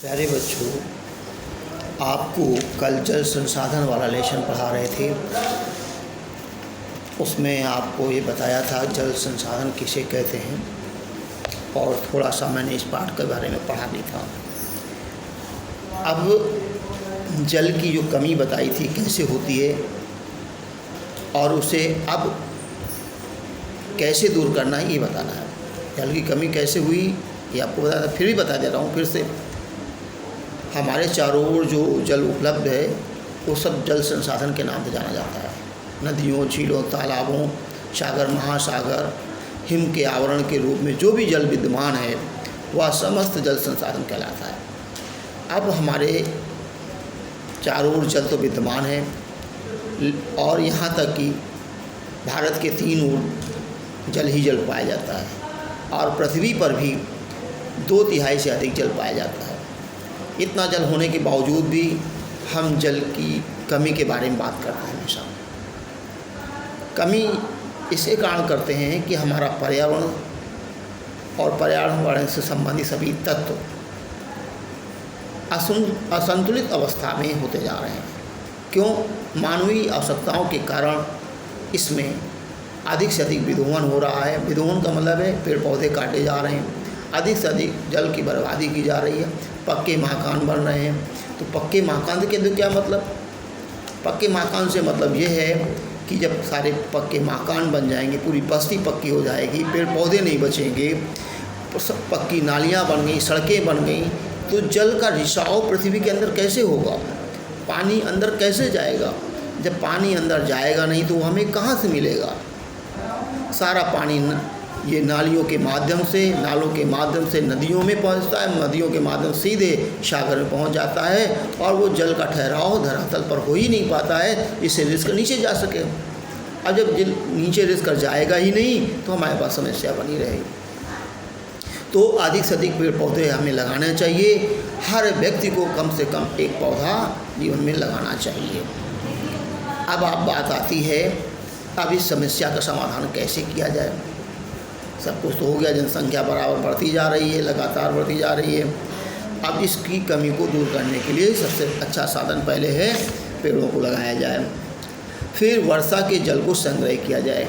प्यारे बच्चों, आपको कल जल संसाधन वाला लेसन पढ़ा रहे थे। उसमें आपको ये बताया था जल संसाधन किसे कहते हैं, और थोड़ा सा मैंने इस पाठ के बारे में पढ़ा भी था। अब जल की जो कमी बताई थी कैसे होती है और उसे अब कैसे दूर करना है ये बताना है। जल की कमी कैसे हुई ये आपको बताया था, फिर भी बता दे रहा हूँ फिर से। हमारे चारों ओर जो जल उपलब्ध है वो सब जल संसाधन के नाम से जाना जाता है। नदियों, झीलों, तालाबों, सागर, महासागर, हिम के आवरण के रूप में जो भी जल विद्यमान है वह समस्त जल संसाधन कहलाता है। अब हमारे चारों ओर जल तो विद्यमान है और यहाँ तक कि भारत के 3 ओर जल ही जल पाया जाता है और पृथ्वी पर भी 2/3 से अधिक जल पाया जाता है। इतना जल होने के बावजूद भी हम जल की कमी के बारे में बात करते हैं हमेशा। कमी इसे कारण करते हैं कि हमारा पर्यावरण और पर्यावरण से संबंधित सभी तत्व असंतुलित अवस्था में होते जा रहे हैं। क्यों? मानवीय आवश्यकताओं के कारण इसमें अधिक से अधिक विदोहन हो रहा है। विदोहन का मतलब है पेड़ पौधे काटे जा रहे हैं, अधिक से अधिक जल की बर्बादी की जा रही है, पक्के मकान बन रहे हैं। तो पक्के मकान के क्या मतलब? पक्के मकान से मतलब ये है कि जब सारे पक्के मकान बन जाएंगे, पूरी बस्ती पक्की हो जाएगी, पेड़ पौधे नहीं बचेंगे, सब पक्की नालियाँ बन गई, सड़कें बन गई, तो जल का रिसाव पृथ्वी के अंदर कैसे होगा? पानी अंदर कैसे जाएगा? जब पानी अंदर जाएगा नहीं तो हमें कहाँ से मिलेगा? सारा पानी ये नालियों के माध्यम से, नालों के माध्यम से नदियों में पहुंचता है, नदियों के माध्यम सीधे सागर में पहुंच जाता है और वो जल का ठहराव धरातल पर हो ही नहीं पाता है, इससे रिस्क नीचे जा सके। अब जब जल नीचे रिस्क जाएगा ही नहीं तो हमारे पास समस्या बनी रहेगी। तो अधिक से अधिक पेड़ पौधे हमें लगाना चाहिए। हर व्यक्ति को कम से कम एक पौधा जीवन में लगाना चाहिए। अब बात आती है अब इस समस्या का समाधान कैसे किया जाए। सब कुछ तो हो गया, जनसंख्या बराबर बढ़ती जा रही है, लगातार बढ़ती जा रही है। अब इसकी कमी को दूर करने के लिए सबसे अच्छा साधन पहले है पेड़ों को लगाया जाए। फिर वर्षा के जल को संग्रह किया जाए।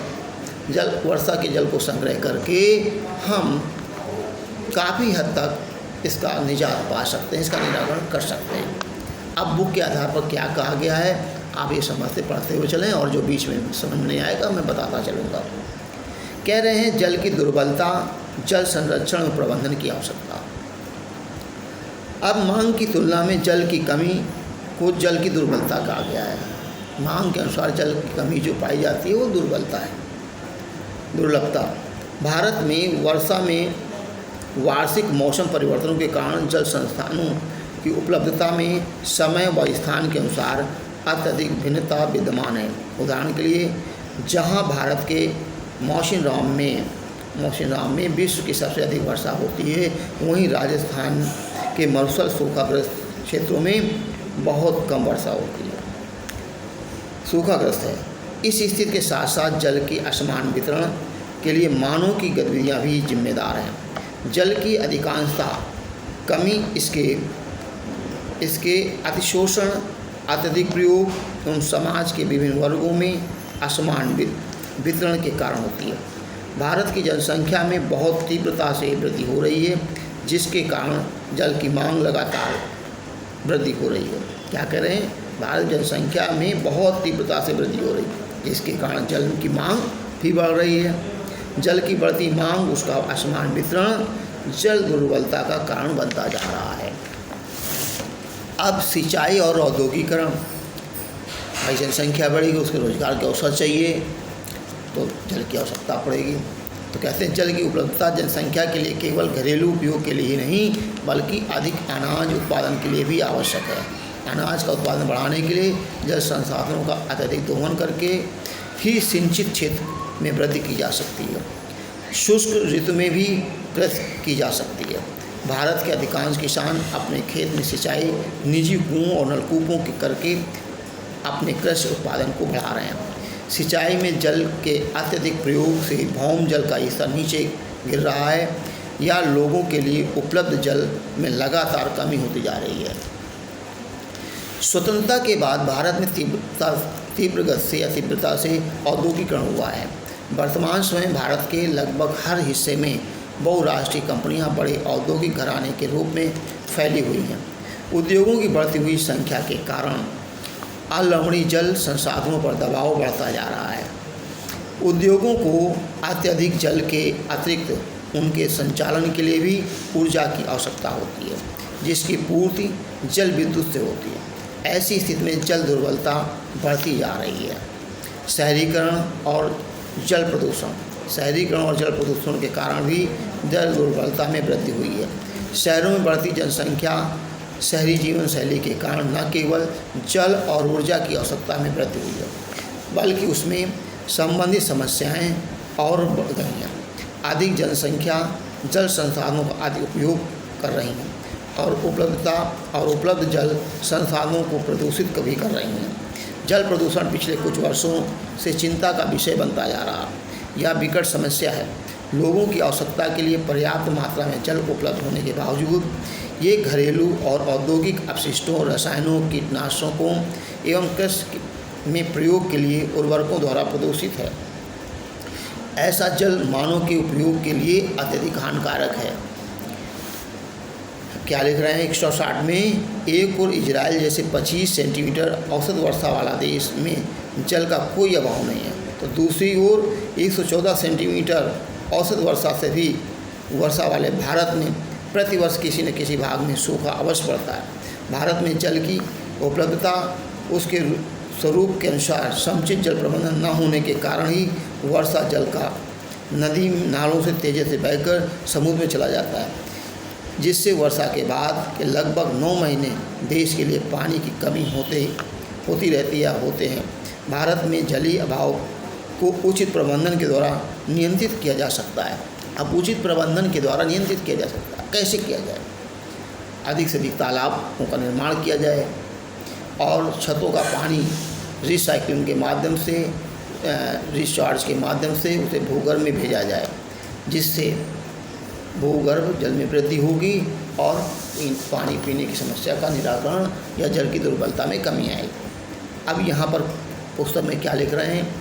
वर्षा के जल को संग्रह करके हम काफ़ी हद तक इसका निजात पा सकते हैं, इसका निराकरण कर सकते हैं। अब बुक के आधार पर क्या कहा गया है आप ये समझते पढ़ते हुए चलें, और जो बीच में समझ नहीं आएगा मैं बताता चलूँगा। कह रहे हैं जल की दुर्बलता, जल संरक्षण और प्रबंधन की आवश्यकता। अब मांग की तुलना में जल की कमी को जल की दुर्बलता कहा गया है। मांग के अनुसार जल की कमी जो पाई जाती है वो दुर्बलता है, दुर्लभता। भारत में वर्षा में वार्षिक मौसम परिवर्तनों के कारण जल संसाधनों की उपलब्धता में समय व स्थान के अनुसार अत्यधिक भिन्नता विद्यमान है। उदाहरण के लिए जहां भारत के मौसिनराम में विश्व की सबसे अधिक वर्षा होती है, वहीं राजस्थान के मरुस्थल सूखाग्रस्त क्षेत्रों में बहुत कम वर्षा होती है, सूखाग्रस्त है। इस स्थिति के साथ साथ जल की असमान वितरण के लिए मानव की गतिविधियां भी जिम्मेदार हैं। जल की अधिकांशता कमी इसके अतिशोषण, अत्यधिक प्रयोग एवं समाज के विभिन्न वर्गों में असमान वितरण के कारण होती है। भारत की जनसंख्या में बहुत तीव्रता से वृद्धि हो रही है, जिसके कारण जल की मांग लगातार वृद्धि हो रही है। क्या कह रहे हैं? भारत जनसंख्या में बहुत तीव्रता से वृद्धि हो रही है, जिसके कारण जल की मांग भी बढ़ रही है। जल की बढ़ती मांग, उसका असमान वितरण जल दुर्बलता का कारण बनता जा रहा है। अब सिंचाई और औद्योगिकरण, भाई जनसंख्या बढ़ेगी, उसके रोजगार के अवसर चाहिए तो जल की आवश्यकता पड़ेगी। तो कहते हैं जल की उपलब्धता जनसंख्या के लिए केवल घरेलू उपयोग के लिए ही नहीं बल्कि अधिक अनाज उत्पादन के लिए भी आवश्यक है। अनाज का उत्पादन बढ़ाने के लिए जल संसाधनों का अत्यधिक दोहन करके ही सिंचित क्षेत्र में वृद्धि की जा सकती है। शुष्क ऋतु में भी वृद्धि की जा सकती है। भारत के अधिकांश किसान अपने खेत में सिंचाई निजी कुओं और नलकूपों के करके अपने कृषि उत्पादन को बढ़ा रहे हैं। सिंचाई में जल के अत्यधिक प्रयोग से भौम जल का स्तर नीचे गिर रहा है। या लोगों के लिए उपलब्ध जल में लगातार कमी होती जा रही है। स्वतंत्रता के बाद भारत में तीव्र तीव्रता से औद्योगिकरण हुआ है। वर्तमान समय भारत के लगभग हर हिस्से में बहुराष्ट्रीय कंपनियां बड़े औद्योगिक घराने के रूप में फैली हुई हैं। उद्योगों की बढ़ती हुई संख्या के कारण अलवणीय जल संसाधनों पर दबाव बढ़ता जा रहा है। उद्योगों को अत्यधिक जल के अतिरिक्त उनके संचालन के लिए भी ऊर्जा की आवश्यकता होती है, जिसकी पूर्ति जल विद्युत से होती है। ऐसी स्थिति में जल दुर्बलता बढ़ती जा रही है। शहरीकरण और जल प्रदूषण के कारण भी जल दुर्बलता में वृद्धि हुई है। शहरों में बढ़ती जनसंख्या शहरी जीवन शैली के कारण न केवल जल और ऊर्जा की आवश्यकता में वृद्धि हुई है, बल्कि उसमें संबंधित समस्याएं और बढ़ गई हैं। अधिक जनसंख्या जल संसाधनों का अधिक उपयोग कर रही हैं और उपलब्ध जल संसाधनों को प्रदूषित भी कर रही हैं। जल प्रदूषण पिछले कुछ वर्षों से चिंता का विषय बनता जा रहा है। यह विकट समस्या है। लोगों की आवश्यकता के लिए पर्याप्त मात्रा में जल उपलब्ध होने के बावजूद ये घरेलू और औद्योगिक अपशिष्टों, रसायनों, कीटनाशकों एवं कृषि में प्रयोग के लिए उर्वरकों द्वारा प्रदूषित है। ऐसा जल मानव के उपयोग के लिए अत्यधिक हानिकारक है। क्या लिख रहे हैं 160 में एक और इजराइल जैसे 25 सेंटीमीटर औसत वर्षा वाला देश में जल का कोई अभाव नहीं है, तो दूसरी ओर 114 सेंटीमीटर औसत वर्षा से भी वर्षा वाले भारत में प्रतिवर्ष किसी न किसी भाग में सूखा अवश्य पड़ता है। भारत में जल की उपलब्धता उसके स्वरूप के अनुसार समुचित जल प्रबंधन न होने के कारण ही वर्षा जल का नदी नालों से तेजी से बहकर समुद्र में चला जाता है, जिससे वर्षा के बाद के लगभग 9 महीने देश के लिए पानी की कमी होती रहती है होते हैं। भारत में जलीय अभाव को उचित प्रबंधन के द्वारा नियंत्रित किया जा सकता है। अब उचित प्रबंधन के द्वारा नियंत्रित किया जा सकता है, कैसे किया जाए? अधिक से अधिक तालाबों का निर्माण किया जाए और छतों का पानी रिसाइक्लिंग के माध्यम से, रिचार्ज के माध्यम से उसे भूगर्भ में भेजा जाए, जिससे भूगर्भ जल में वृद्धि होगी और पानी पीने की समस्या का निराकरण या जल की दुर्बलता में कमी आएगी। अब यहाँ पर पुस्तक में क्या लिख रहे हैं?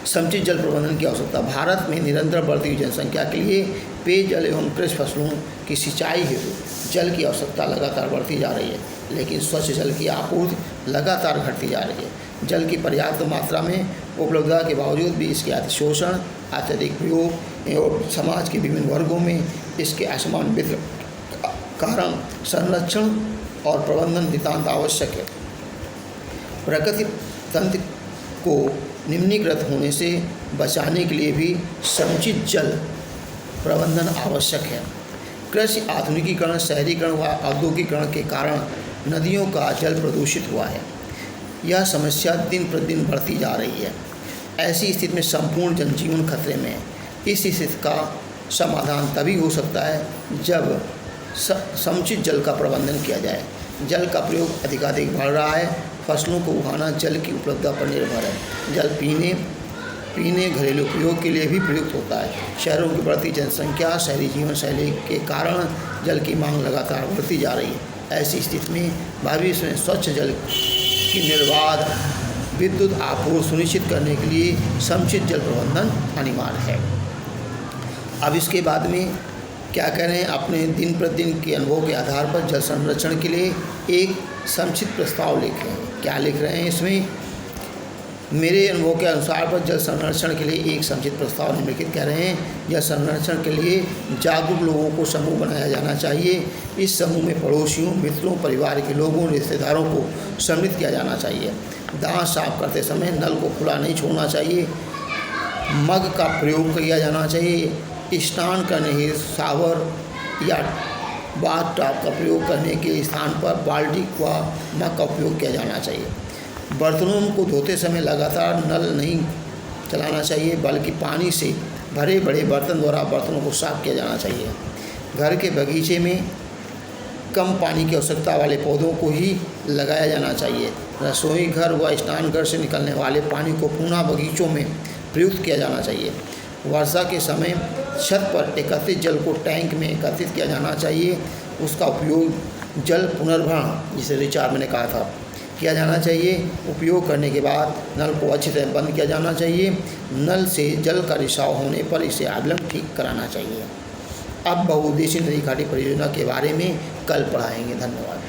समुचित जल प्रबंधन की आवश्यकता। भारत में निरंतर बढ़ती हुई जनसंख्या के लिए पेयजल एवं कृषि फसलों की सिंचाई हेतु जल की आवश्यकता लगातार बढ़ती जा रही है, लेकिन स्वच्छ जल की आपूर्ति लगातार घटती जा रही है। जल की पर्याप्त मात्रा में उपलब्धता के बावजूद भी इसके अतिशोषण, अत्यधिक प्रयोग एवं समाज के विभिन्न वर्गों में इसके असमान वितरण कारण संरक्षण और प्रबंधन नितांत आवश्यक है। प्रकृति तंत्र को निम्नीकृत होने से बचाने के लिए भी समुचित जल प्रबंधन आवश्यक है। कृषि आधुनिकीकरण, शहरीकरण व औद्योगिकरण के कारण नदियों का जल प्रदूषित हुआ है। यह समस्या दिन प्रतिदिन बढ़ती जा रही है। ऐसी स्थिति में संपूर्ण जनजीवन खतरे में है। इस स्थिति का समाधान तभी हो सकता है जब समुचित जल का प्रबंधन किया जाए। जल का प्रयोग अधिकाधिक बढ़ रहा है। फसलों को उगाना जल की उपलब्धता पर निर्भर है। जल पीने घरेलू उपयोग के लिए भी प्रयुक्त होता है। शहरों की बढ़ती जनसंख्या, शहरी जीवन शैली के कारण जल की मांग लगातार बढ़ती जा रही है। ऐसी स्थिति में भविष्य में स्वच्छ जल की निर्बाध विद्युत आपूर्ति सुनिश्चित करने के लिए समुचित जल प्रबंधन अनिवार्य है। अब इसके बाद में क्या कह रहे हैं? अपने दिन प्रतिदिन के अनुभव के आधार पर जल संरक्षण के लिए एक समुचित प्रस्ताव लिखें। क्या लिख रहे हैं इसमें? मेरे अनुभव के अनुसार पर जल संरक्षण के लिए एक समुचित प्रस्ताव निम्नलिखित कह रहे हैं। जल संरक्षण के लिए जागरूक लोगों को समूह बनाया जाना चाहिए। इस समूह में पड़ोसियों, मित्रों, परिवार के लोगों, रिश्तेदारों को सम्मिलित किया जाना चाहिए। दांत साफ करते समय नल को खुला नहीं छोड़ना चाहिए। मग का प्रयोग किया जाना चाहिए। स्नान करने हेतु शावर या बाथ टब का प्रयोग करने के स्थान पर बाल्टी व मग का उपयोग किया जाना चाहिए। बर्तनों को धोते समय लगातार नल नहीं चलाना चाहिए, बल्कि पानी से भरे बड़े बर्तन द्वारा बर्तनों को साफ किया जाना चाहिए। घर के बगीचे में कम पानी की आवश्यकता वाले पौधों को ही लगाया जाना चाहिए। रसोई घर व स्नानघर से निकलने वाले पानी को पुनः बगीचों में प्रयुक्त किया जाना चाहिए। वर्षा के समय छत पर एकत्रित जल को टैंक में एकत्रित किया जाना चाहिए। उसका उपयोग जल पुनर्भरण, जिसे रिचार्ज मैंने कहा था, किया जाना चाहिए। उपयोग करने के बाद नल को अच्छी तरह बंद किया जाना चाहिए। नल से जल का रिसाव होने पर इसे अविलंब ठीक कराना चाहिए। अब बहुउद्देशीय नदी घाटी परियोजना के बारे में कल पढ़ाएंगे। धन्यवाद।